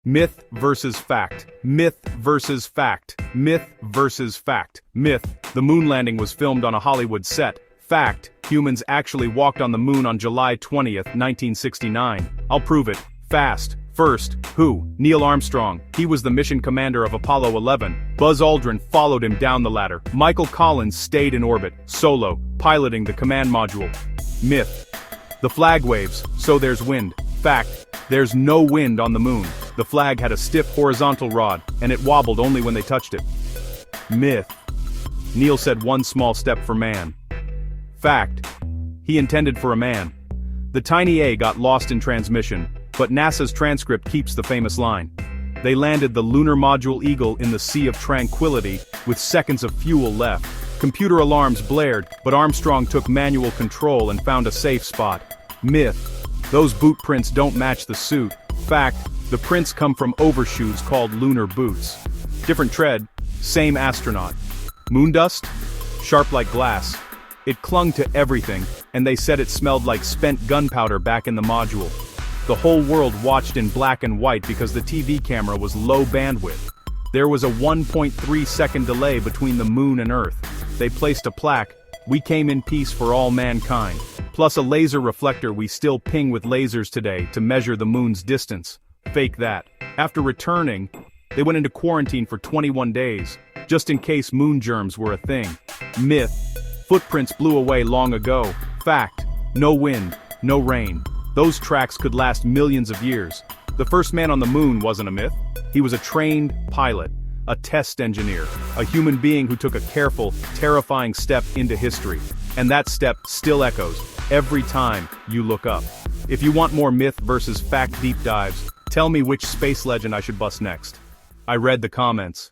Myth versus fact. Myth versus fact. Myth versus fact. Myth: the moon landing was filmed on a Hollywood set. Fact: humans actually walked on the moon on July 20th, 1969. I'll prove it. Fast. First, who? Neil Armstrong. He was the mission commander of Apollo 11. Buzz Aldrin followed him down the ladder. Michael Collins stayed in orbit, solo, piloting the command module. Myth: the flag waves, so there's wind. Fact: there's no wind on the moon. The flag had a stiff horizontal rod, and it wobbled only when they touched it. Myth: Neil said one small step for man. Fact: he intended for a man. The tiny A got lost in transmission, but NASA's transcript keeps the famous line. They landed the lunar module Eagle in the Sea of Tranquility, with seconds of fuel left. Computer alarms blared, but Armstrong took manual control and found a safe spot. Myth: those boot prints don't match the suit. Fact: the prints come from overshoes called lunar boots. Different tread, same astronaut. Moon dust? Sharp like glass. It clung to everything, and they said it smelled like spent gunpowder back in the module. The whole world watched in black and white because the TV camera was low bandwidth. There was a 1.3-second delay between the moon and Earth. They placed a plaque, "We came in peace for all mankind," plus a laser reflector we still ping with lasers today to measure the moon's distance. Fake that. After returning, they went into quarantine for 21 days, just in case moon germs were a thing. Myth: footprints blew away long ago. Fact: no wind, no rain. Those tracks could last millions of years. The first man on the moon wasn't a myth. He was a trained pilot, a test engineer, a human being who took a careful, terrifying step into history. And that step still echoes every time you look up. If you want more myth versus fact deep dives, tell me which space legend I should bust next. I read the comments.